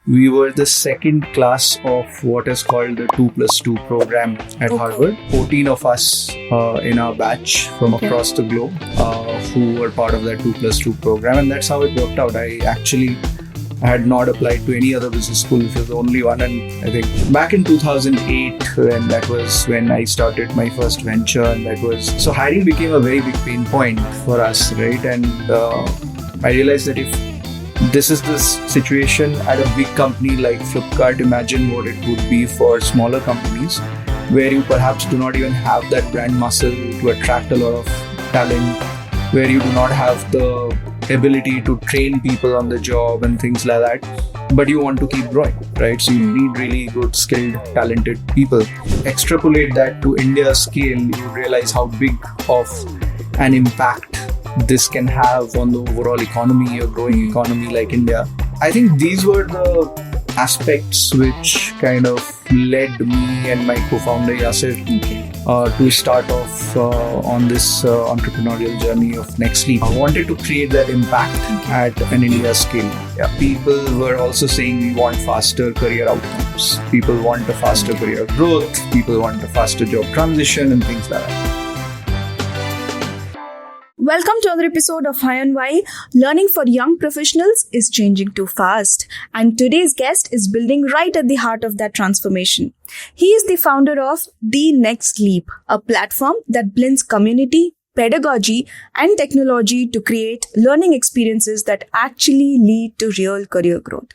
we were the second class of what is called the 2+2 program at Harvard. 14 of us in our batch from across the globe who were part of that 2+2 program, and that's how it worked out. I had not applied to any other business school. This was the only one, and I think back in 2008, when that was when I started my first venture, and so hiring became a very big pain point for us, right? And I realized that if this is the situation at a big company like Flipkart, imagine what it would be for smaller companies where you perhaps do not even have that brand muscle to attract a lot of talent, where you do not have the ability to train people on the job and things like that, but you want to keep growing, right? So you need really good, skilled, talented people. Extrapolate that to India's scale, you realize how big of an impact this can have on the overall economy, a growing economy like India. I think these were the aspects which kind of led me and my co-founder Yasir to start off on this entrepreneurial journey of NextLeap. I wanted to create that impact at an India scale. People were also saying we want faster career outcomes. People want a faster career growth. People want a faster job transition and things like that. Welcome to another episode of High on Why. Learning for young professionals is changing too fast, and today's guest is building right at the heart of that transformation. He is the founder of The NextLeap, a platform that blends community, pedagogy, and technology to create learning experiences that actually lead to real career growth.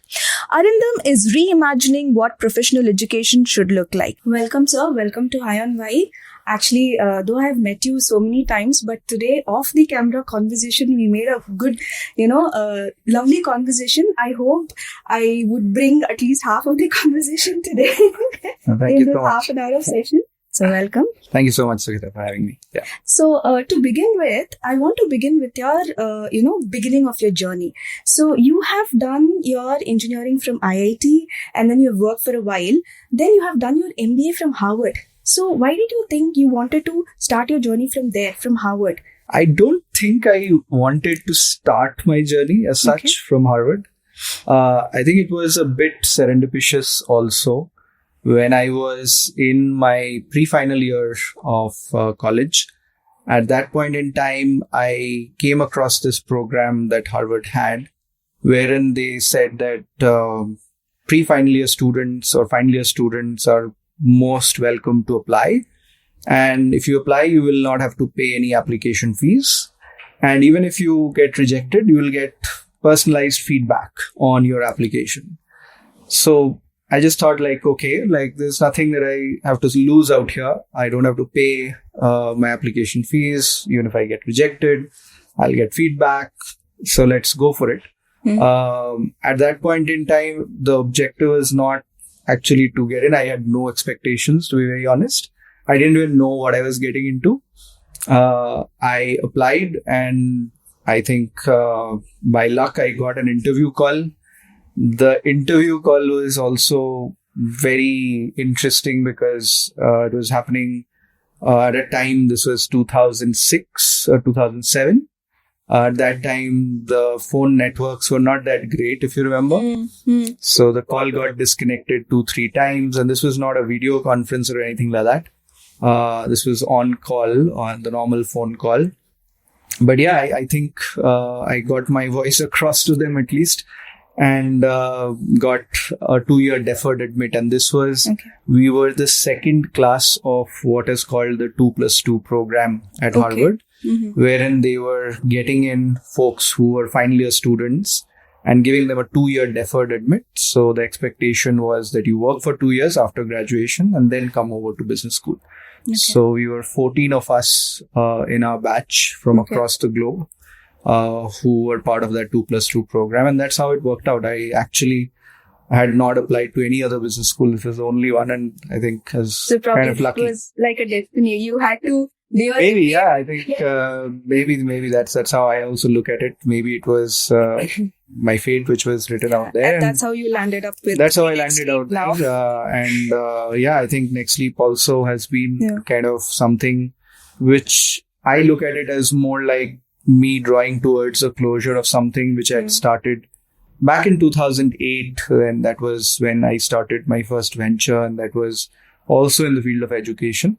Arindham is reimagining what professional education should look like. Welcome, sir. Welcome to High on Why. Actually, though I have met you so many times, but today off the camera conversation, we made a good, lovely conversation. I hope I would bring at least half of the conversation today Thank you so much. Half an hour of session. So welcome. Thank you so much, Sugita, for having me. Yeah. So to begin with, I want to begin with your, beginning of your journey. So you have done your engineering from IIT, and then you've worked for a while. Then you have done your MBA from Harvard. So why did you think you wanted to start your journey from there, from Harvard? I don't think I wanted to start my journey as such from Harvard. I think it was a bit serendipitous also. When I was in my pre-final year of college, at that point in time, I came across this program that Harvard had, wherein they said that pre-final year students or final year students are most welcome to apply. And if you apply, you will not have to pay any application fees. And even if you get rejected, you will get personalized feedback on your application. So I just thought there's nothing that I have to lose out here. I don't have to pay my application fees. Even if I get rejected, I'll get feedback. So let's go for it. At that point in time, the objective was not actually to get in. I had no expectations, to be very honest. I didn't even know what I was getting into. I applied, and I think by luck, I got an interview call. The interview call was also very interesting because it was happening at a time, this was 2006 or 2007. At that time, the phone networks were not that great, if you remember. So the call got disconnected 2-3 times, and this was not a video conference or anything like that. This was on call, on the normal phone call. But yeah, I think I got my voice across to them at least, and got a 2-year deferred admit. And this was, we were the second class of what is called the 2+2 program at Harvard, wherein they were getting in folks who were final year students and giving them a 2-year deferred admit. So the expectation was that you work for 2 years after graduation and then come over to business school. So we were 14 of us in our batch from across the globe who were part of that 2+2 program. And that's how it worked out. I had not applied to any other business school. This was the only one, and I think was kind of lucky. It was like a destiny. You had to. Maybe, yeah. I think maybe that's how I also look at it. Maybe it was my fate which was written out there. And that's how you landed up with. That's how I landed out now. I think NextLeap also has been kind of something which I look at it as more like me drawing towards a closure of something which I had started back in 2008, and that was when I started my first venture, and that was also in the field of education.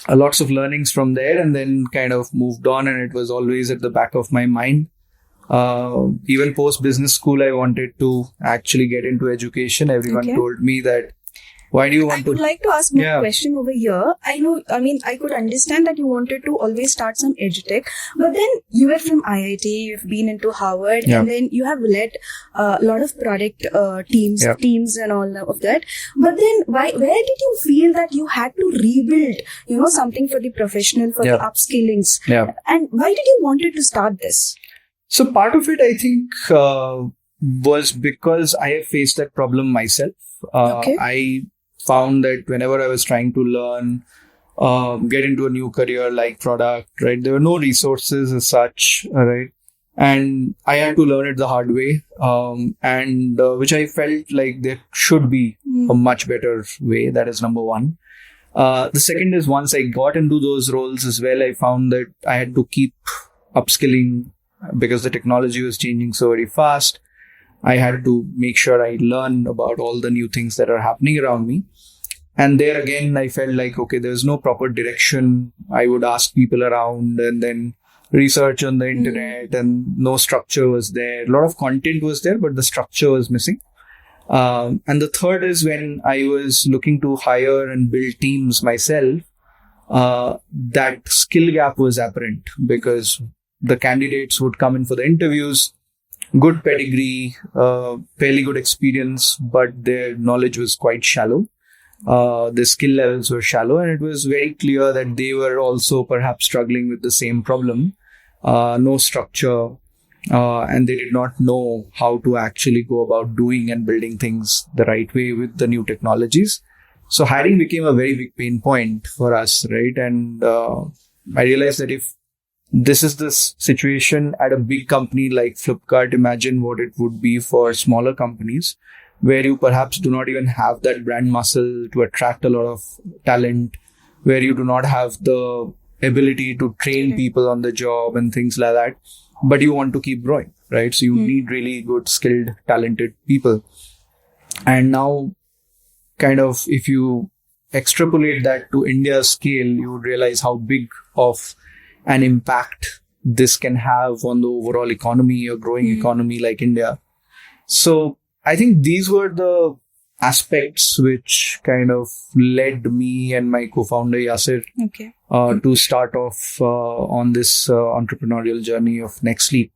Lots of learnings from there, and then kind of moved on, and it was always at the back of my mind. Even post business school, I wanted to actually get into education. Everyone told me that, why do you want to? I would like to ask one question over here. I could understand that you wanted to always start some edutech, but then you were from IIT, you've been into Harvard, and then you have led a lot of product teams and all of that. But then where did you feel that you had to rebuild, something for the professional, for the upskillings? Yeah. And why did you wanted to start this? So part of it, I think, was because I have faced that problem myself. I found that whenever I was trying to learn, get into a new career like product, right, there were no resources as such, right? And I had to learn it the hard way, and which I felt like there should be a much better way. That is number one. The second is, once I got into those roles as well, I found that I had to keep upskilling because the technology was changing so very fast. I had to make sure I learn about all the new things that are happening around me. And there again, I felt like, okay, there's no proper direction. I would ask people around and then research on the internet, and no structure was there. A lot of content was there, but the structure was missing. And the third is, when I was looking to hire and build teams myself, that skill gap was apparent, because the candidates would come in for the interviews, good pedigree, fairly good experience, but their knowledge was quite shallow. The skill levels were shallow, and it was very clear that they were also perhaps struggling with the same problem. No structure, and they did not know how to actually go about doing and building things the right way with the new technologies. So hiring became a very big pain point for us, right? And I realized that if this is the situation at a big company like Flipkart, imagine what it would be for smaller companies, where you perhaps do not even have that brand muscle to attract a lot of talent, where you do not have the ability to train people on the job and things like that, but you want to keep growing, right? So you need really good, skilled, talented people. And now, kind of, if you extrapolate that to India's scale, you would realize how big of an impact this can have on the overall economy, a growing economy like India. So I think these were the aspects which kind of led me and my co-founder Yasir to start off on this entrepreneurial journey of NextLeap.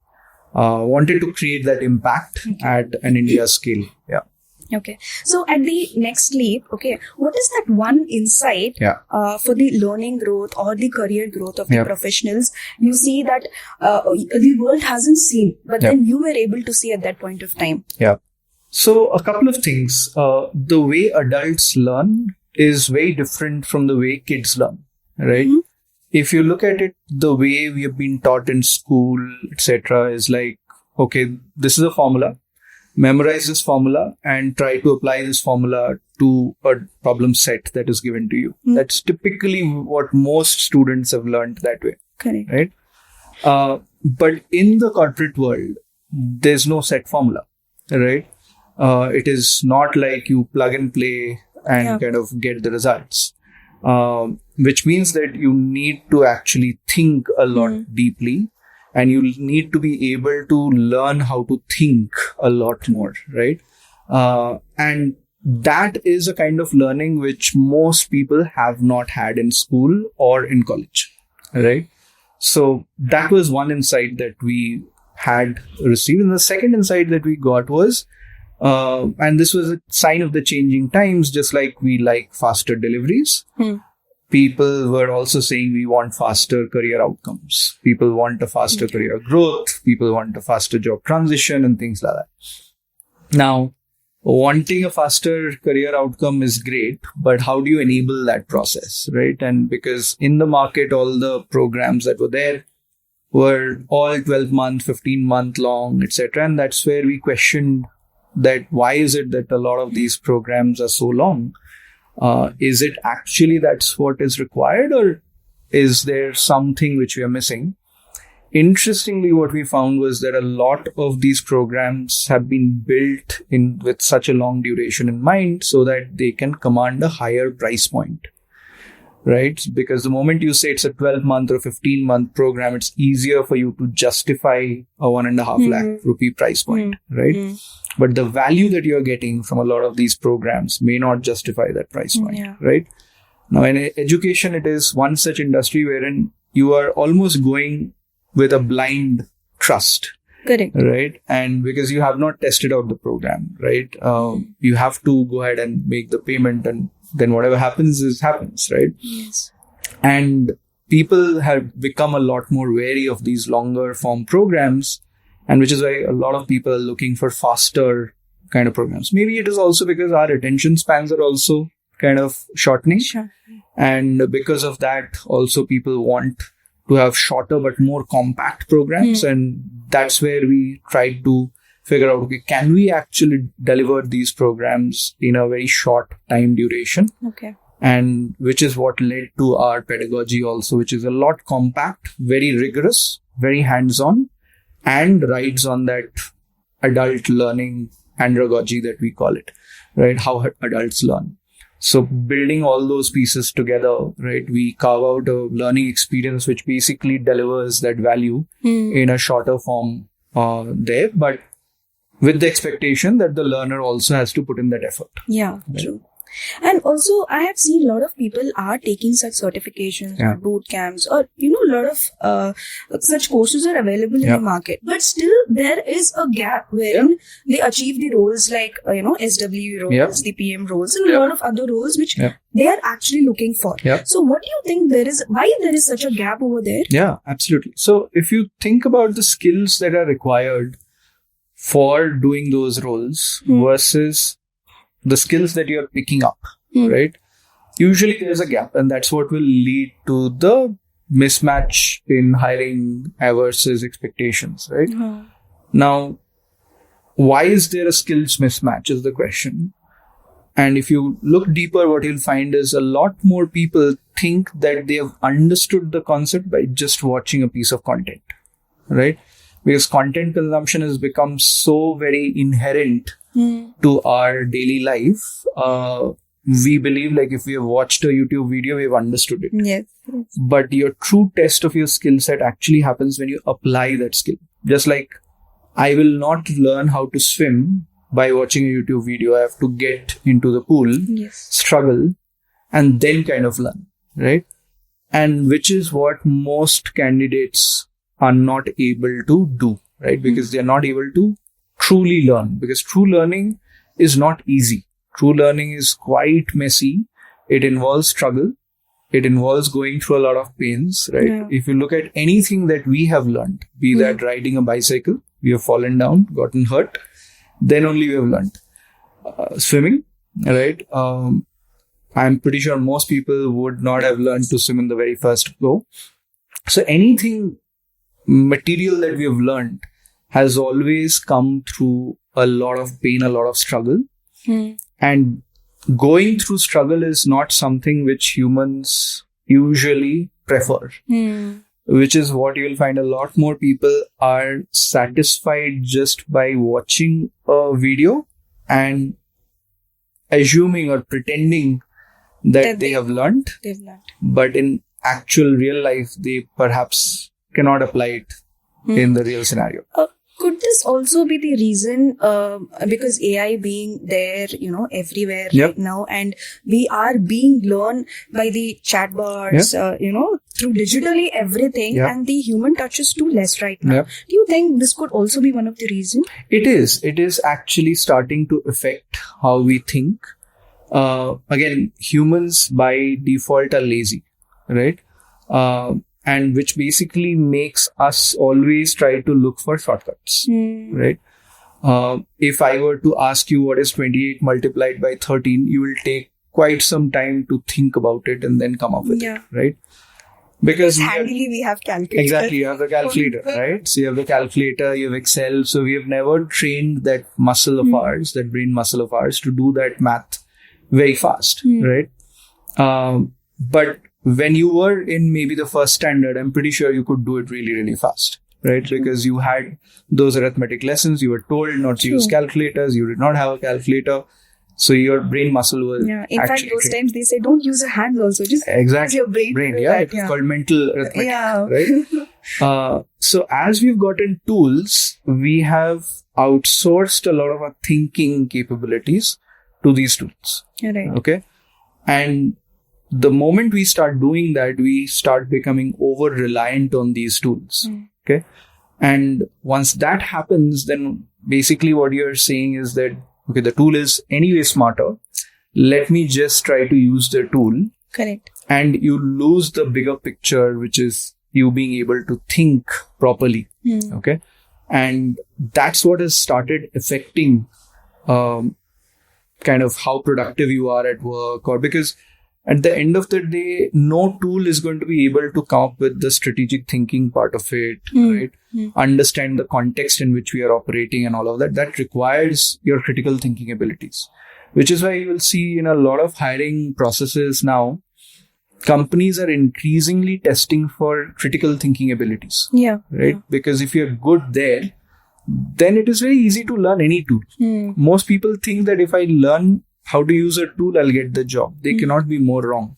Wanted to create that impact at an India scale. Yeah. Okay. So at the NextLeap, what is that one insight for the learning growth or the career growth of the professionals you see that the world hasn't seen, but then you were able to see at that point of time? Yeah. So a couple of things. The way adults learn is very different from the way kids learn, right? If you look at it, the way we have been taught in school, etc., is like, okay, this is a formula. Memorize this formula and try to apply this formula to a problem set that is given to you. That's typically what most students have learned that way. Correct. Right? But in the corporate world, there's no set formula, right? It is not like you plug and play and kind of get the results, which means that you need to actually think a lot deeply. And you need to be able to learn how to think a lot more, right? And that is a kind of learning which most people have not had in school or in college, right? So that was one insight that we had received. And the second insight that we got was, and this was a sign of the changing times, just like we like faster deliveries. People were also saying we want faster career outcomes. People want a faster career growth. People want a faster job transition and things like that. Now, wanting a faster career outcome is great, but how do you enable that process, right? And because in the market, all the programs that were there were all 12-month, 15-month long, etc. And that's where we questioned that why is it that a lot of these programs are so long? Is it actually that's what is required, or is there something which we are missing? interestingly, what we found was that a lot of these programs have been built in with such a long duration in mind so that they can command a higher price point. Right? Because the moment you say it's a 12-month or 15-month program, it's easier for you to justify a 1.5 lakh rupee price point, right? But the value that you're getting from a lot of these programs may not justify that price point, right? Now, in education, it is one such industry wherein you are almost going with a blind trust. Correct. Right? And because you have not tested out the program, right? You have to go ahead and make the payment, and then whatever happens, right? Yes. And people have become a lot more wary of these longer form programs, and which is why a lot of people are looking for faster kind of programs. Maybe it is also because our attention spans are also kind of shortening. Sure. And because of that, also people want to have shorter but more compact programs. And that's where we tried to figure out, okay, can we actually deliver these programs in a very short time duration? Okay. And which is what led to our pedagogy also, which is a lot compact, very rigorous, very hands-on, and rides on that adult learning andragogy that we call it, right? How adults learn. So building all those pieces together, right? We carve out a learning experience which basically delivers that value in a shorter form there, but with the expectation that the learner also has to put in that effort. Yeah, right? True. And also, I have seen a lot of people are taking such certifications or boot camps, or, a lot of such courses are available in the market. But still, there is a gap wherein they achieve the roles like, SW roles, the PM roles, and a lot of other roles which they are actually looking for. So what do you think why there is such a gap over there? Yeah, absolutely. So if you think about the skills that are required for doing those roles versus the skills that you're picking up, right? Usually there's a gap, and that's what will lead to the mismatch in hiring versus expectations, right? Now, why is there a skills mismatch is the question. And if you look deeper, what you'll find is a lot more people think that they have understood the concept by just watching a piece of content, right? Because content consumption has become so very inherent to our daily life. We believe like if we have watched a YouTube video, we've understood it. Yes. But your true test of your skill set actually happens when you apply that skill. Just like I will not learn how to swim by watching a YouTube video. I have to get into the pool, struggle, and then kind of learn, right? And which is what most candidates are not able to do, right? Because they're not able to truly learn, because true learning is not easy. True learning is quite messy. It involves struggle. It involves going through a lot of pains, right? Yeah. If you look at anything that we have learned, be that riding a bicycle, we have fallen down, gotten hurt, then only we have learned. Swimming, right? I'm pretty sure most people would not have learned to swim in the very first go. So anything material that we have learned has always come through a lot of pain, a lot of struggle. And going through struggle is not something which humans usually prefer. Which is what you will find a lot more people are satisfied just by watching a video and assuming or pretending that they have learned. But in actual real life, they perhaps cannot apply it in the real scenario. Could this also be the reason, because AI being there, everywhere right now, and we are being learned by the chatbots, through digitally everything, and the human touch is too less right now. Do you think this could also be one of the reasons? It is. It is actually starting to affect how we think. Again, humans by default are lazy, right? And which basically makes us always try to look for shortcuts, right? If I were to ask you what is 28 multiplied by 13, you will take quite some time to think about it and then come up with it, right? Because handily we have calculator. Exactly, you have the calculator, right? So you have the calculator, you have Excel. So we have never trained that muscle of ours, that brain muscle of ours, to do that math very fast, right? But when you were in maybe the first standard, I'm pretty sure you could do it really, really fast, right? Because you had those arithmetic lessons, you were told not to use calculators, you did not have a calculator. So your brain muscle was in fact, those times they say don't use your hands also, just use your brain. It's called mental arithmetic, right? So as we've gotten tools, we have outsourced a lot of our thinking capabilities to these tools. Right. Okay. And the moment we start doing that, we start becoming over reliant on these tools. Okay. And once that happens, then basically what you're saying is that, okay, the tool is anyway smarter. Let me just try to use the tool. Correct. And you lose the bigger picture, which is you being able to think properly. Okay. And that's what has started affecting kind of how productive you are at work, or because at the end of the day, no tool is going to be able to come up with the strategic thinking part of it, right? Understand the context in which we are operating and all of that. That requires your critical thinking abilities, which is why you will see in a lot of hiring processes now, companies are increasingly testing for critical thinking abilities. Right? Because if you're good there, then it is very easy to learn any tool. Most people think that if I learn how to use a tool, I'll get the job. They cannot be more wrong,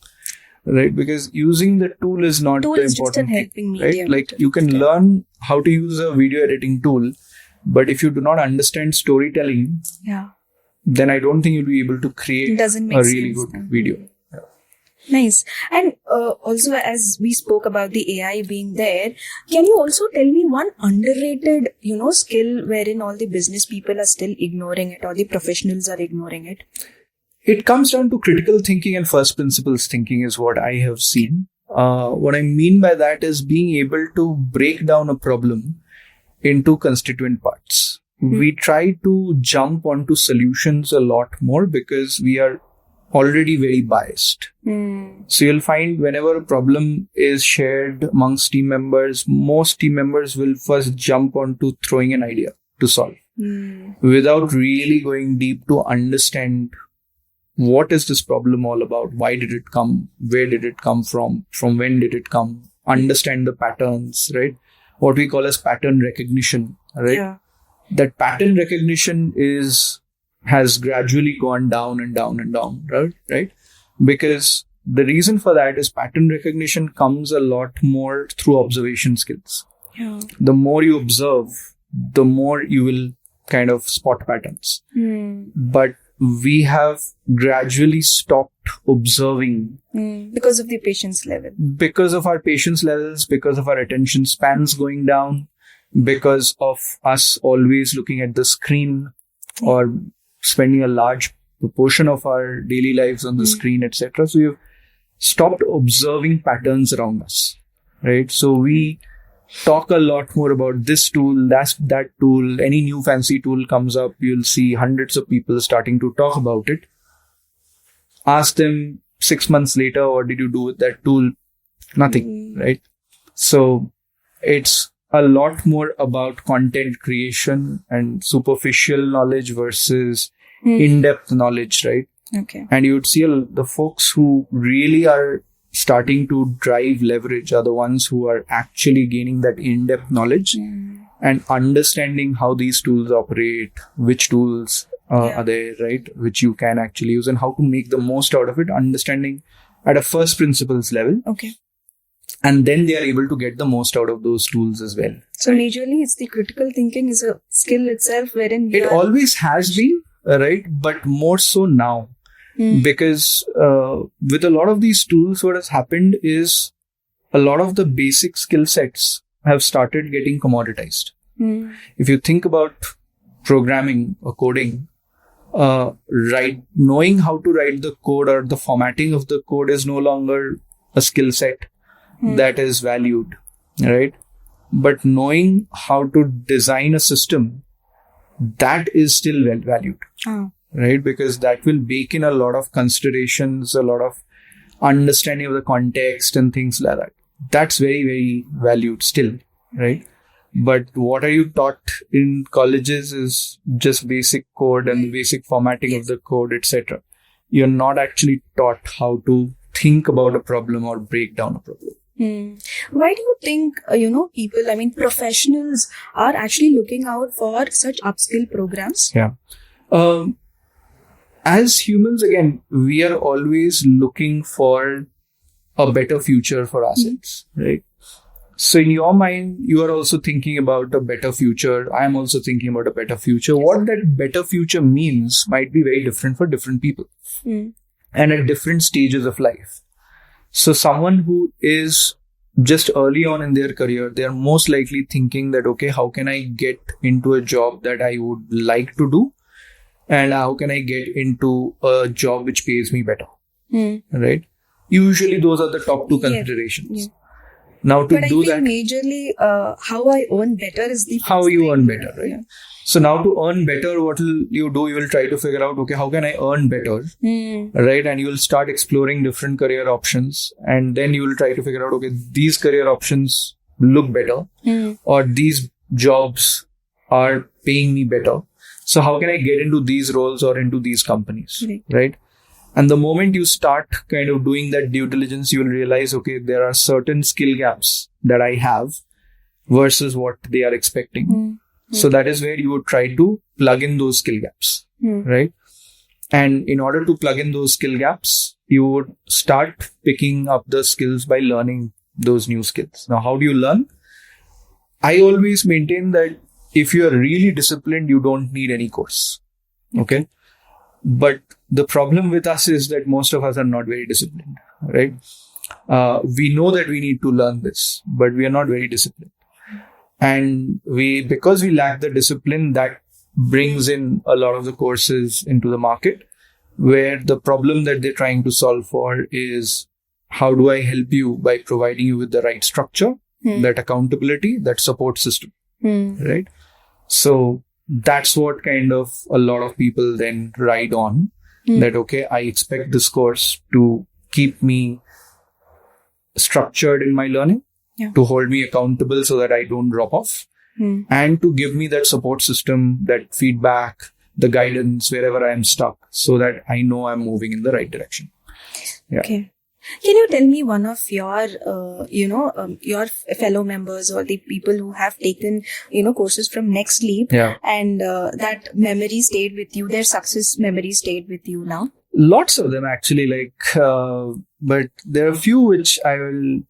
right? Because using the tool is not the important thing, right? Like you can learn how to use a video editing tool, but if you do not understand storytelling, then I don't think you'll be able to create a really good video. Nice. And also, as we spoke about the AI being there, can you also tell me one underrated, skill wherein all the business people are still ignoring it, or the professionals are ignoring it? It comes down to critical thinking and first principles thinking is what I have seen. What I mean by that is being able to break down a problem into constituent parts. We try to jump onto solutions a lot more because we are already very biased. So you'll find whenever a problem is shared amongst team members, most team members will first jump onto throwing an idea to solve without really going deep to understand what is this problem all about? Why did it come? Where did it come from? From when did it come? Understand the patterns, right? What we call as pattern recognition, right? That pattern recognition has gradually gone down and down and down, right? Because the reason for that is pattern recognition comes a lot more through observation skills. The more you observe, the more you will kind of spot patterns. But we have gradually stopped observing. Because of the patience level. Because of our patience levels, because of our attention spans going down, because of us always looking at the screen or spending a large proportion of our daily lives on the screen, etc. So we've stopped observing patterns around us, right? So we talk a lot more about this tool, that tool. Any new fancy tool comes up, you'll see hundreds of people starting to talk about it. Ask them 6 months later, what did you do with that tool? Nothing, right? So it's a lot more about content creation and superficial knowledge versus in-depth knowledge, right? Okay. And you would see the folks who really are starting to drive leverage are the ones who are actually gaining that in-depth knowledge and understanding how these tools operate, which tools are there, right? Which you can actually use and how to make the most out of it, understanding at a first principles level. Okay. And then they are able to get the most out of those tools as well. So majorly it's the critical thinking is a skill itself wherein it always has been, right? But more so now. Because with a lot of these tools, what has happened is a lot of the basic skill sets have started getting commoditized. If you think about programming or coding, knowing how to write the code or the formatting of the code is no longer a skill set that is valued, right? But knowing how to design a system, that is still well valued. Right? Because that will bake in a lot of considerations, a lot of understanding of the context and things like that. That's very, very valued still, right? But what are you taught in colleges is just basic code and the basic formatting of the code, etc. You're not actually taught how to think about a problem or break down a problem. Why do you think, people, professionals are actually looking out for such upskill programs? Yeah. As humans, again, we are always looking for a better future for ourselves, right? So in your mind, you are also thinking about a better future. I am also thinking about a better future. What that better future means might be very different for different people and at different stages of life. So someone who is just early on in their career, they are most likely thinking that, okay, how can I get into a job that I would like to do? And how can I get into a job which pays me better? Right? Usually those are the top two considerations. Yeah. Now to but do I that, think majorly how I earn better is the how you earn better, right? Yeah. So now to earn better, what will you do? You will try to figure out, okay, how can I earn better? Right? And you will start exploring different career options. And then you will try to figure out, okay, these career options look better or these jobs are paying me better. So how can I get into these roles or into these companies? Right? And the moment you start kind of doing that due diligence, you will realize, okay, there are certain skill gaps that I have versus what they are expecting. So that is where you would try to plug in those skill gaps, right? And in order to plug in those skill gaps, you would start picking up the skills by learning those new skills. Now, how do you learn? I always maintain that if you are really disciplined, you don't need any course. Okay. But the problem with us is that most of us are not very disciplined, right? We know that we need to learn this, but we are not very disciplined. And because we lack the discipline, that brings in a lot of the courses into the market, where the problem that they're trying to solve for is, how do I help you by providing you with the right structure, that accountability, that support system, right? So that's what kind of a lot of people then ride on, that, okay, I expect this course to keep me structured in my learning, to hold me accountable so that I don't drop off, and to give me that support system, that feedback, the guidance wherever I am stuck, so that I know I'm moving in the right direction. Yeah. Okay. Can you tell me one of your, your fellow members or the people who have taken, courses from NextLeap and that memory stayed with you, their success memory stayed with you now? Lots of them actually, but there are a few which I will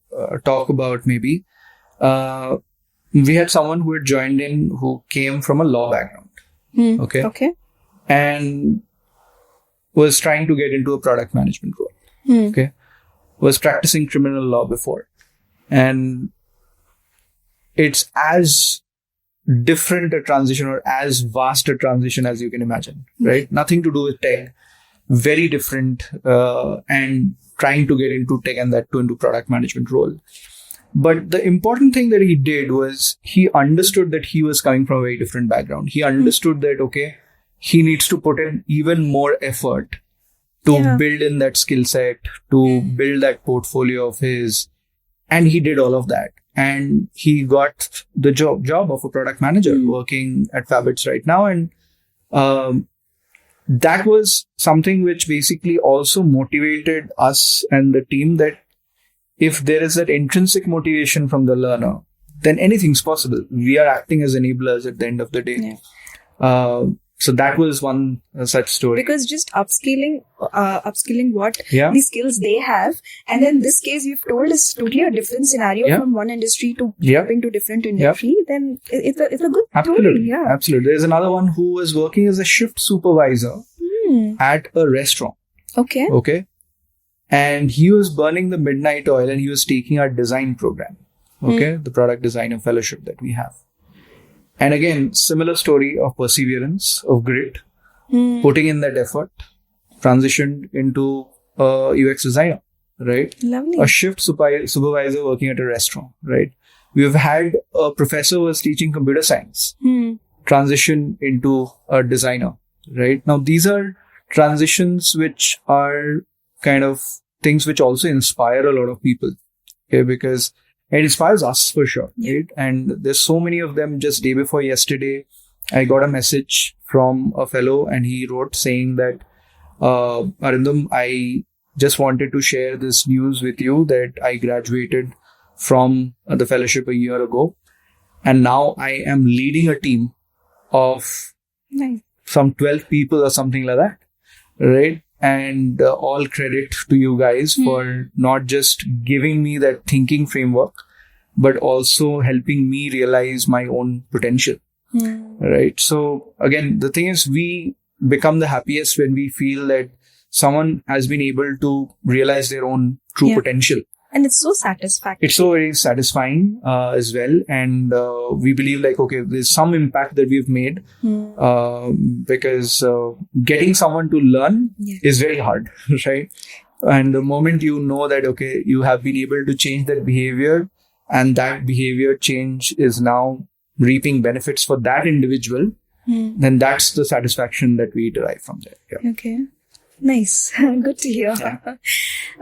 talk about maybe. We had someone who had joined in who came from a law background. Okay. And was trying to get into a product management role. Okay. Was practicing criminal law before. And it's as different a transition or as vast a transition as you can imagine, right? Nothing to do with tech. Very different, and trying to get into tech and that too into product management role. But the important thing that he did was he understood that he was coming from a very different background. He understood that, okay, he needs to put in even more effort to build in that skill set, to build that portfolio of his. And he did all of that. And he got the job of a product manager working at Fabits right now. And that was something which basically also motivated us and the team, that if there is that intrinsic motivation from the learner, then anything's possible. We are acting as enablers at the end of the day. So that was one such story. Because just upskilling what the skills they have, and then this case you've told is totally a different scenario from one industry to jumping to different industry. Then it's a good Absolutely. story. Absolutely. There's another one who was working as a shift supervisor at a restaurant. Okay. And he was burning the midnight oil, and he was taking our design program. Okay. The product designer fellowship that we have. And again, similar story of perseverance, of grit, putting in that effort, transitioned into a UX designer, right? Lovely. A shift supervisor working at a restaurant, right? We've had a professor who was teaching computer science, transition into a designer, right? Now, these are transitions which are kind of things which also inspire a lot of people, okay? Because it inspires us for sure, right? And there's so many of them. Just day before yesterday, I got a message from a fellow, and he wrote saying that, Arindham, I just wanted to share this news with you that I graduated from the fellowship a year ago. And now I am leading a team of some 12 people or something like that. Right. And all credit to you guys for not just giving me that thinking framework, but also helping me realize my own potential. Right. So again, the thing is, we become the happiest when we feel that someone has been able to realize their own true potential. And it's so satisfying. It's so very satisfying as well. And we believe like, okay, there's some impact that we've made because getting someone to learn is very hard, right? And the moment you know that, okay, you have been able to change that behavior and that behavior change is now reaping benefits for that individual, then that's the satisfaction that we derive from there. Yeah. Okay. Nice. Good to hear. Yeah.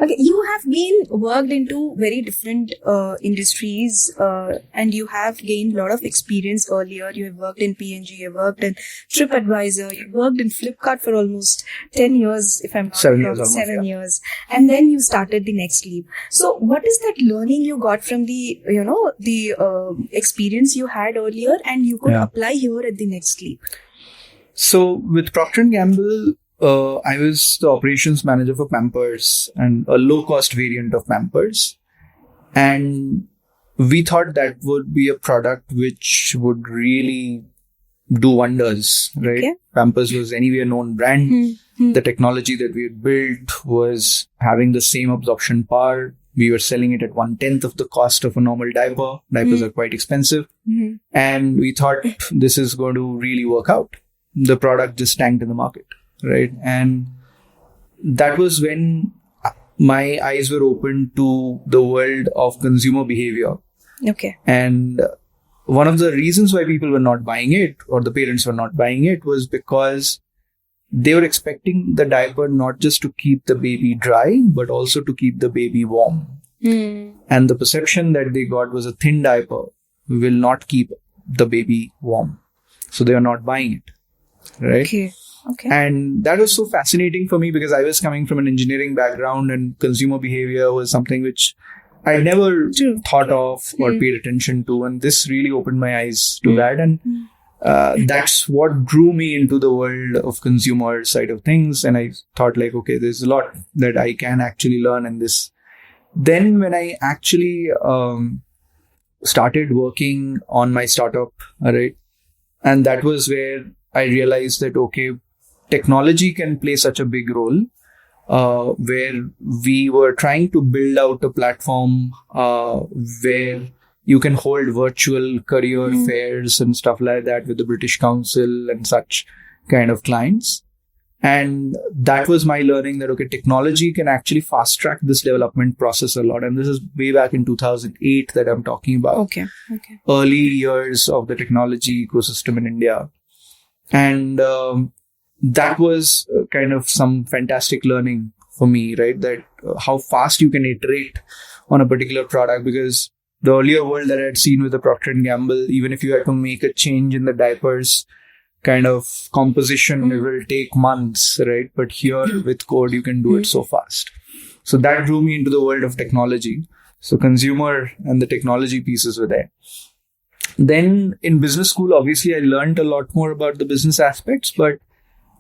Okay. You have been worked into very different industries and you have gained a lot of experience earlier. You have worked in P&G, you have worked in TripAdvisor, you worked in Flipkart for almost 10 years, if I'm not wrong. 7 years. And then you started the NextLeap. So what is that learning you got from the, the experience you had earlier and you could apply here at the NextLeap? So with Procter & Gamble, I was the operations manager for Pampers and a low-cost variant of Pampers. And we thought that would be a product which would really do wonders, right? Okay. Pampers was anyway a known brand. The technology that we had built was having the same absorption power. We were selling it at 1/10 of the cost of a normal diaper. Diapers are quite expensive. And we thought this is going to really work out. The product just tanked in the market. Right. And that was when my eyes were opened to the world of consumer behavior. Okay. And one of the reasons why people were not buying it or the parents were not buying it was because they were expecting the diaper not just to keep the baby dry, but also to keep the baby warm. And the perception that they got was a thin diaper will not keep the baby warm. So they were not buying it. Right. Okay. And that was so fascinating for me because I was coming from an engineering background and consumer behavior was something which I never thought of or paid attention to. And this really opened my eyes to that. And that's what drew me into the world of consumer side of things. And I thought like, okay, there's a lot that I can actually learn in this. Then when I actually started working on my startup, right, and that was where I realized that, okay, technology can play such a big role, where we were trying to build out a platform where you can hold virtual career fairs and stuff like that with the British Council and such kind of clients. And that was my learning that, okay, technology can actually fast track this development process a lot. And this is way back in 2008 that I'm talking about. Okay. Early years of the technology ecosystem in India. And that was kind of some fantastic learning for me, right? That how fast you can iterate on a particular product, because the earlier world that I had seen with the Procter & Gamble, even if you had to make a change in the diapers kind of composition, it will take months, right? But here with code, you can do it so fast. So that drew me into the world of technology. So consumer and the technology pieces were there. Then in business school, obviously, I learned a lot more about the business aspects, but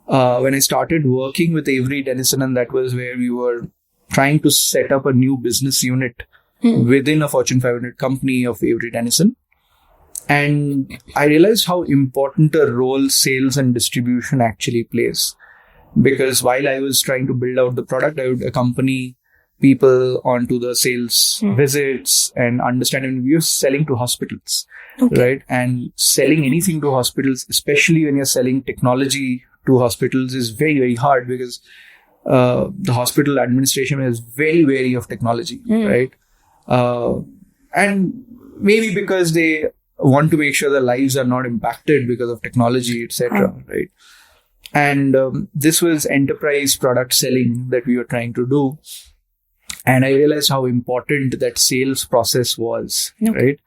when I started working with Avery Dennison, and that was where we were trying to set up a new business unit within a Fortune 500 company of Avery Dennison. And I realized how important a role sales and distribution actually plays. Because while I was trying to build out the product, I would accompany people onto the sales visits and understand. And we were selling to hospitals, right? And selling anything to hospitals, especially when you're selling technology to hospitals, is very, very hard because the hospital administration is very wary of technology, right? And maybe because they want to make sure their lives are not impacted because of technology, etc., right? And this was enterprise product selling that we were trying to do. And I realized how important that sales process was, right?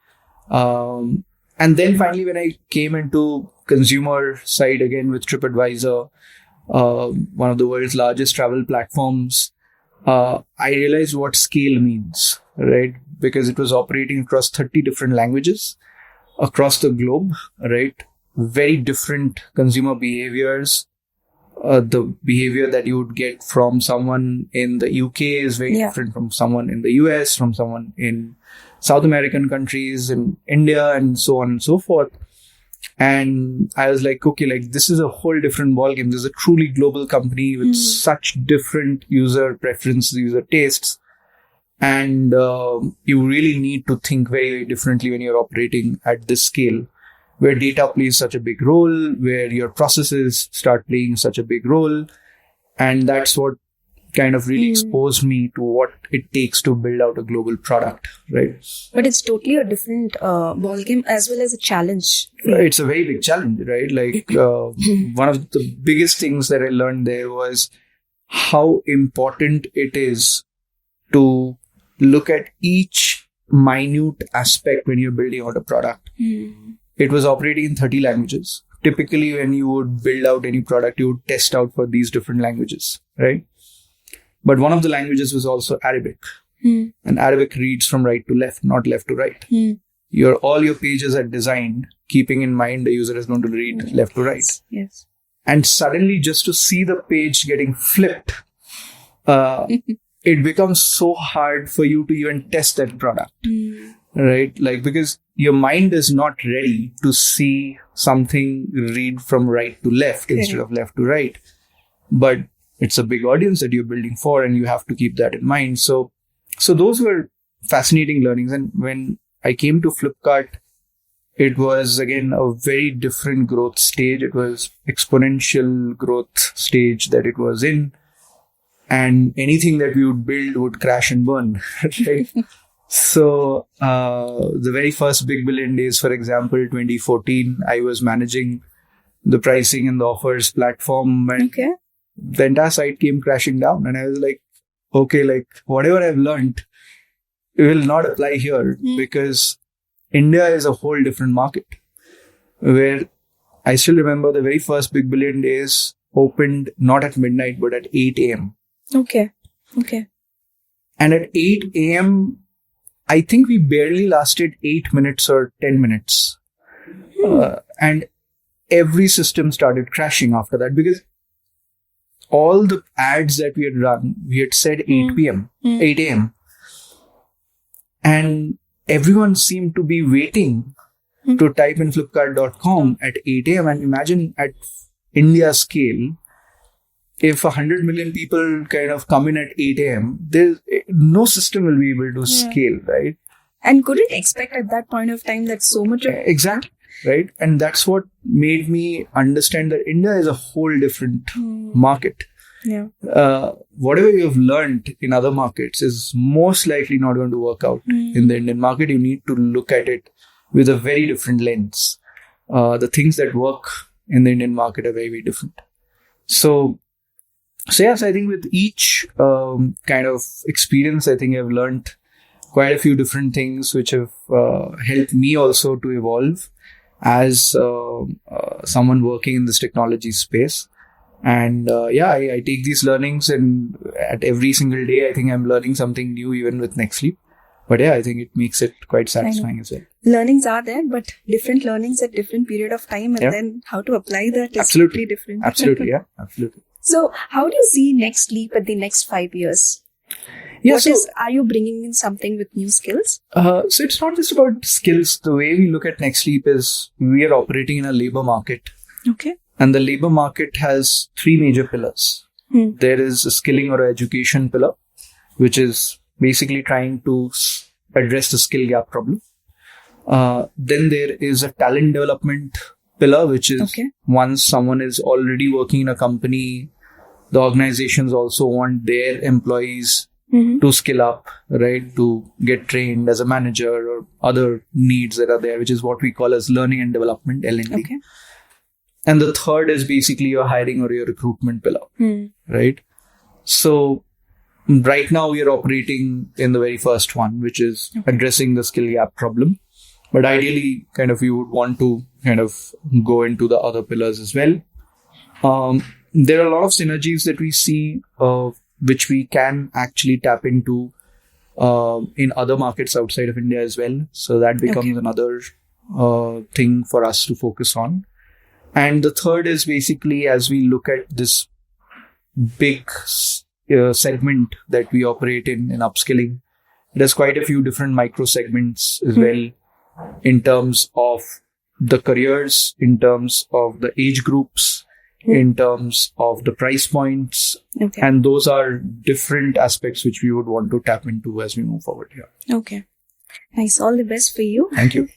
And then finally, when I came into consumer side again with TripAdvisor, one of the world's largest travel platforms, I realized what scale means, right? Because it was operating across 30 different languages across the globe, right? Very different consumer behaviors. The behavior that you would get from someone in the UK is very different from someone in the US, from someone in South American countries, in India, and so on and so forth. And I was like, okay, like this is a whole different ballgame. This is a truly global company with such different user preferences, user tastes. And you really need to think very, very differently when you're operating at this scale, where data plays such a big role, where your processes start playing such a big role. And that's what kind of really exposed me to what it takes to build out a global product, right? But it's totally a different ballgame as well as a challenge. It's a very big challenge, right? Like one of the biggest things that I learned there was how important it is to look at each minute aspect when you're building out a product. It was operating in 30 languages. Typically, when you would build out any product, you would test out for these different languages, right? But one of the languages was also Arabic. And Arabic reads from right to left, not left to right. All your pages are designed keeping in mind the user is going to read left to right. Yes. And suddenly, just to see the page getting flipped, it becomes so hard for you to even test that product, right? Like, because your mind is not ready to see something read from right to left instead of left to right. But it's a big audience that you're building for, and you have to keep that in mind. So those were fascinating learnings. And when I came to Flipkart, it was again a very different growth stage. It was exponential growth stage that it was in. And anything that we would build would crash and burn, right? So the very first Big Billion days, for example, 2014, I was managing the pricing and the offers platform, and the entire site came crashing down. And I was like, okay, like whatever I've learned, it will not apply here because India is a whole different market, where I still remember the very first Big Billion days opened not at midnight, but at 8 a.m. Okay. And at 8 a.m., I think we barely lasted 8 minutes or 10 minutes. And every system started crashing after that, because all the ads that we had run, we had said 8 a.m. And everyone seemed to be waiting to type in Flipkart.com at 8 a.m. And imagine at India scale, if 100 million people kind of come in at 8 a.m., no system will be able to scale, right? And couldn't expect at that point of time that so much of... Exactly, right? And that's what made me understand that India is a whole different market. Yeah. Whatever you've learned in other markets is most likely not going to work out in the Indian market. You need to look at it with a very different lens. The things that work in the Indian market are very, very different. So yes, I think with each kind of experience, I think I've learned quite a few different things which have helped me also to evolve as someone working in this technology space. And I take these learnings, and at every single day, I think I'm learning something new, even with NextLeap. But I think it makes it quite satisfying as well. Learnings are there, but different learnings at different period of time, and then how to apply that is totally different. Absolutely. So how do you see NextLeap at the next 5 years? Are you bringing in something with new skills? So it's not just about skills. The way we look at NextLeap is we are operating in a labor market. Okay. And the labor market has 3 major pillars. There is a skilling or education pillar, which is basically trying to address the skill gap problem. Then there is a talent development pillar, which is once someone is already working in a company, the organizations also want their employees to skill up, right? To get trained as a manager or other needs that are there, which is what we call as learning and development, L&D. Okay. And the third is basically your hiring or your recruitment pillar, right? So right now we are operating in the very first one, which is addressing the skill gap problem. But ideally, kind of, you would want to kind of go into the other pillars as well. There are a lot of synergies that we see which we can actually tap into in other markets outside of India as well. So that becomes another thing for us to focus on. And the third is basically, as we look at this big segment that we operate in upskilling, there's quite a few different micro segments as well, in terms of the careers, in terms of the age groups, in terms of the price points. And those are different aspects which we would want to tap into as we move forward here. Okay. Nice. All the best for you. Thank you.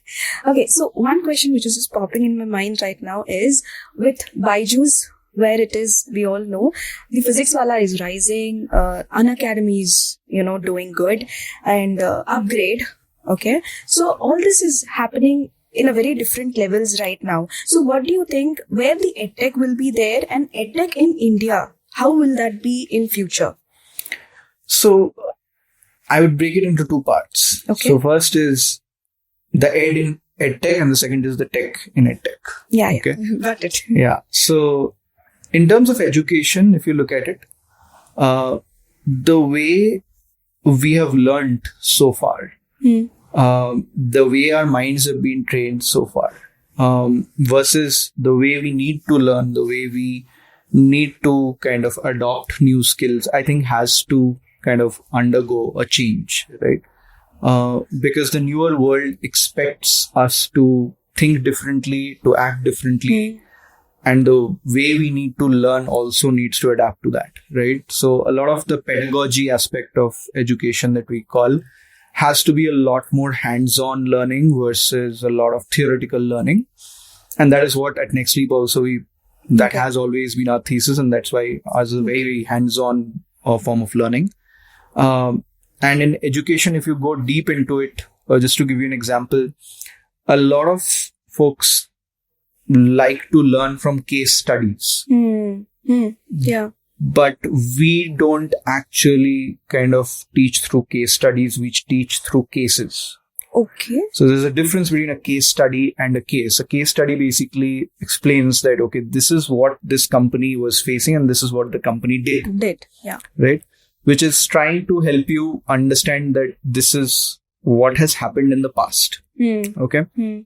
Okay. So one question which is just popping in my mind right now is, with Byju's, where it is, we all know, the physics wala is rising, Unacademy is, doing good, and Upgrade. Okay. So all this is happening in a very different levels right now. So what do you think, where the EdTech will be there, and EdTech in India, how will that be in future? So I would break it into two parts. Okay. So first is the ed in EdTech, and the second is the tech in EdTech. Yeah. Okay. Got it. Yeah. So in terms of education, if you look at it, the way we have learned so far, the way our minds have been trained so far, versus the way we need to learn, the way we need to kind of adopt new skills, I think has to kind of undergo a change, right? Because the newer world expects us to think differently, to act differently. And the way we need to learn also needs to adapt to that, right? So a lot of the pedagogy aspect of education that we call has to be a lot more hands-on learning versus a lot of theoretical learning. And that is what at NextLeap also that has always been our thesis, and that's why ours is a very hands-on form of learning. And in education, if you go deep into it, just to give you an example, a lot of folks like to learn from case studies. Yeah. But we don't actually kind of teach through case studies, we teach through cases. Okay. So there's a difference between a case study and a case. A case study basically explains that, okay, this is what this company was facing and this is what the company did. Yeah. Right? Which is trying to help you understand that this is what has happened in the past. Okay?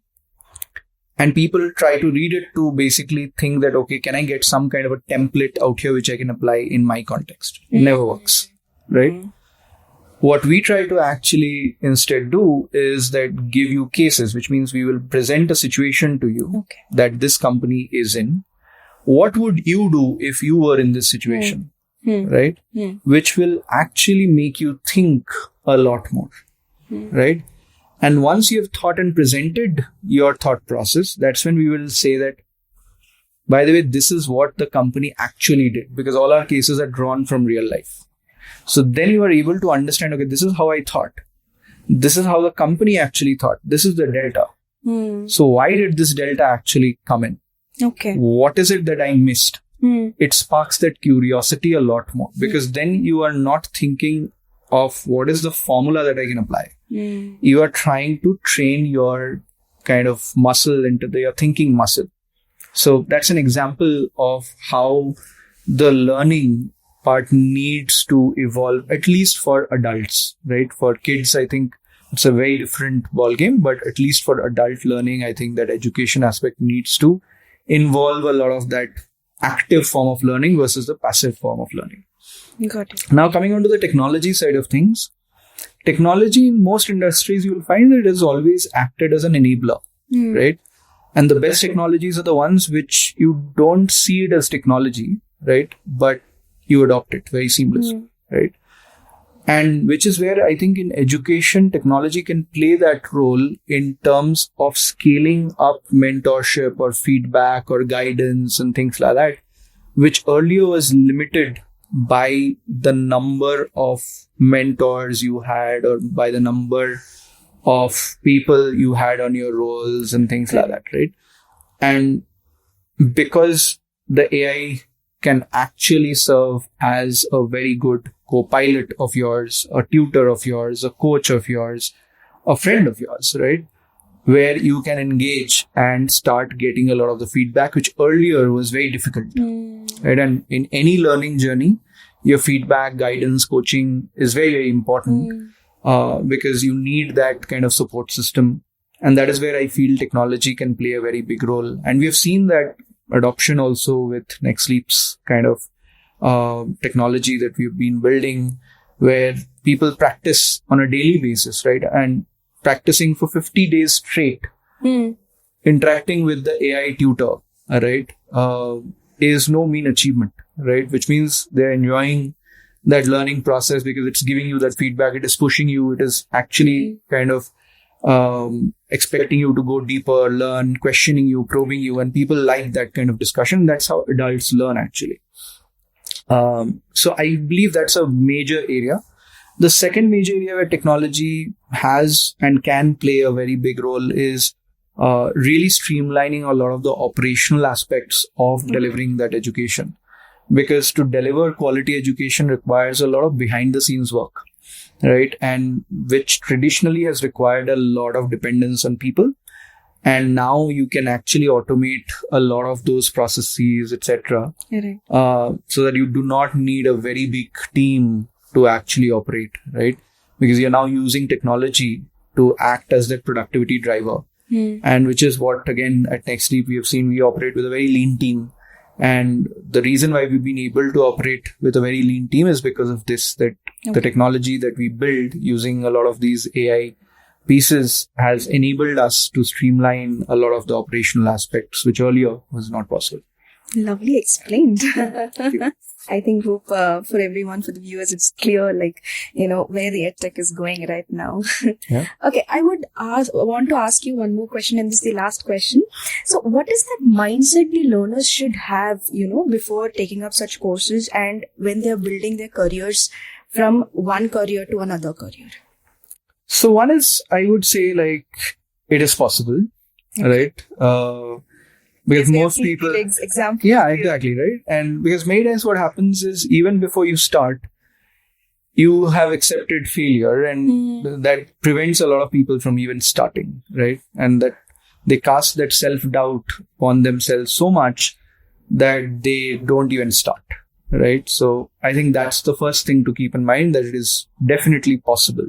And people try to read it to basically think that, okay, can I get some kind of a template out here which I can apply in my context? Never works, right? What we try to actually instead do is that give you cases, which means we will present a situation to you that this company is in. What would you do if you were in this situation, right? Which will actually make you think a lot more, right? And once you have thought and presented your thought process, that's when we will say that, by the way, this is what the company actually did, because all our cases are drawn from real life. So then you are able to understand, okay, this is how I thought. This is how the company actually thought. This is the delta. So why did this delta actually come in? Okay. What is it that I missed? It sparks that curiosity a lot more, because then you are not thinking of what is the formula that I can apply. You are trying to train your kind of muscle into your thinking muscle. So that's an example of how the learning part needs to evolve, at least for adults, right? For kids, I think it's a very different ballgame, but at least for adult learning, I think that education aspect needs to involve a lot of that active form of learning versus the passive form of learning. Got it. Now, coming on to the technology side of things, technology in most industries, you will find that it has always acted as an enabler, right? And the best technologies are the ones which you don't see it as technology, right? But you adopt it very seamlessly, right? And which is where I think in education, technology can play that role in terms of scaling up mentorship or feedback or guidance and things like that, which earlier was limited by the number of mentors you had or by the number of people you had on your roles and things like that, right? And because the AI can actually serve as a very good co-pilot of yours, a tutor of yours, a coach of yours, a friend of yours, right? Where you can engage and start getting a lot of the feedback, which earlier was very difficult, right? And in any learning journey, your feedback, guidance, coaching is very, very important because you need that kind of support system. And that is where I feel technology can play a very big role. And we have seen that adoption also with NextLeap's kind of technology that we've been building, where people practice on a daily basis, right? And practicing for 50 days straight, interacting with the AI tutor, right, is no mean achievement, right? Which means they're enjoying that learning process because it's giving you that feedback. It is pushing you. It is actually kind of expecting you to go deeper, learn, questioning you, probing you, and people like that kind of discussion. That's how adults learn, actually. So I believe that's a major area. The second major area where technology has and can play a very big role is really streamlining a lot of the operational aspects of delivering that education. Because to deliver quality education requires a lot of behind the scenes work, right? And which traditionally has required a lot of dependence on people. And now you can actually automate a lot of those processes, etc. Right. So that you do not need a very big team to actually operate, right? Because you're now using technology to act as that productivity driver. And which is what, again, at NextLeap, we have seen we operate with a very lean team. And the reason why we've been able to operate with a very lean team is because of this, that the technology that we build using a lot of these AI pieces has enabled us to streamline a lot of the operational aspects, which earlier was not possible. Lovely explained. I think hope for everyone, for the viewers, it's clear, like, where the EdTech is going right now. Yeah. Okay, I want to ask you one more question, and this is the last question. So what is that mindset the learners should have, before taking up such courses and when they're building their careers from one career to another career? So one is, I would say, like, it is possible, right? Because most people, example. yeah, exactly, right? And because many times what happens is even before you start, you have accepted failure, and that prevents a lot of people from even starting, right? And that they cast that self-doubt on themselves so much that they don't even start, right? So I think that's the first thing to keep in mind, that it is definitely possible.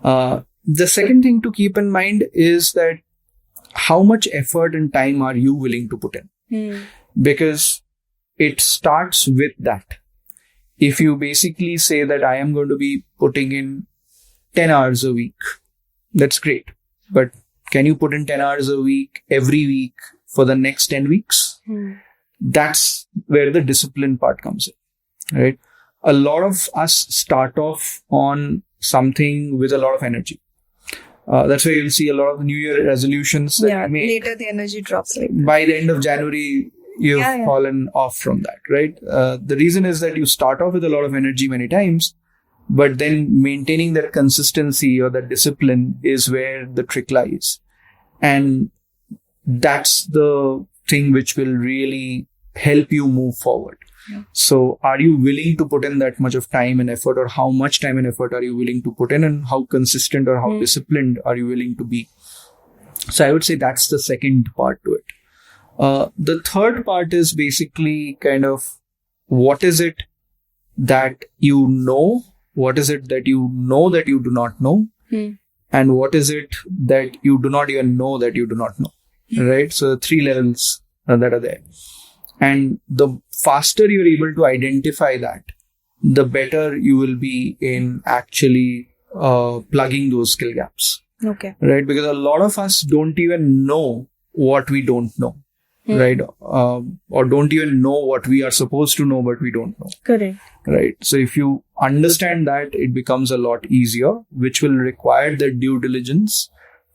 The second thing to keep in mind is that how much effort and time are you willing to put in? Because it starts with that. If you basically say that I am going to be putting in 10 hours a week, that's great. But can you put in 10 hours a week every week for the next 10 weeks? That's where the discipline part comes in, right? A lot of us start off on something with a lot of energy. That's why you'll see a lot of New Year resolutions. Later the energy drops. Right? By the end of January, you've fallen off from that, right? The reason is that you start off with a lot of energy many times, but then maintaining that consistency or that discipline is where the trick lies. And that's the thing which will really help you move forward. So are you willing to put in that much of time and effort, or how much time and effort are you willing to put in, and how consistent or how disciplined are you willing to be? So I would say that's the second part to it. The third part is basically kind of what is it that you know, what is it that you know that you do not know, and what is it that you do not even know that you do not know, right? So the three levels that are there. And the faster you're able to identify that, the better you will be in actually plugging those skill gaps. Okay. Right? Because a lot of us don't even know what we don't know. Right? Or don't even know what we are supposed to know, but we don't know. Correct. Right? So if you understand that, it becomes a lot easier, which will require the due diligence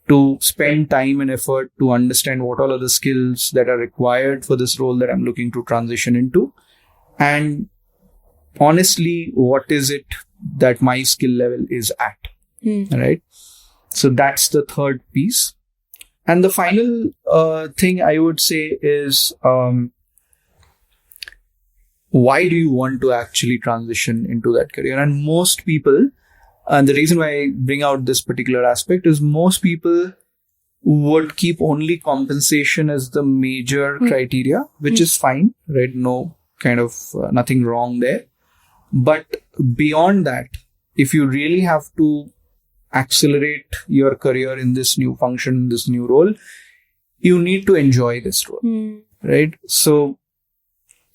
to spend time and effort to understand what all are the skills that are required for this role that I'm looking to transition into. And honestly, what is it that my skill level is at? Right? So that's the third piece. And the final thing I would say is, why do you want to actually transition into that career? And most people, and the reason why I bring out this particular aspect is most people would keep only compensation as the major criteria, which is fine, right? No kind of nothing wrong there. But beyond that, if you really have to accelerate your career in this new function, in this new role, you need to enjoy this role, right? So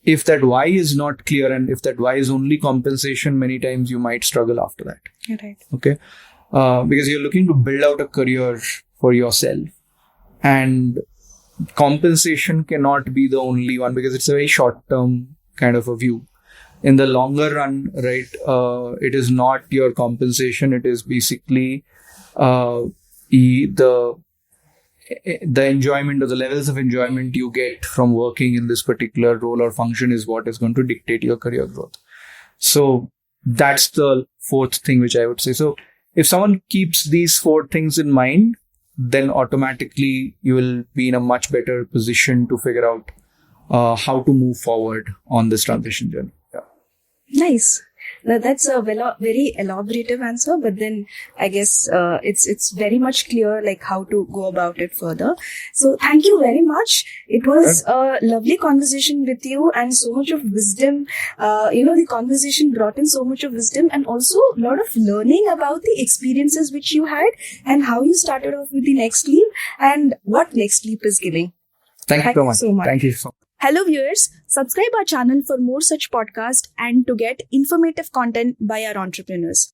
if that why is not clear, and if that why is only compensation, many times you might struggle after that. Right. Okay. Because you're looking to build out a career for yourself, and compensation cannot be the only one, because it's a very short-term kind of a view. In the longer run, right, it is not your compensation. It is basically the enjoyment, or the levels of enjoyment you get from working in this particular role or function is what is going to dictate your career growth. So that's the fourth thing which I would say. So if someone keeps these four things in mind, then automatically you will be in a much better position to figure out how to move forward on this transition journey. Yeah. Nice. Now, that's a very elaborative answer, but then I guess it's very much clear like how to go about it further. So thank you very much. It was a lovely conversation with you, and so much of wisdom. The conversation brought in so much of wisdom, and also a lot of learning about the experiences which you had and how you started off with the NextLeap and what NextLeap is giving. Thank you so much. Thank you so much. Hello viewers, subscribe our channel for more such podcasts and to get informative content by our entrepreneurs.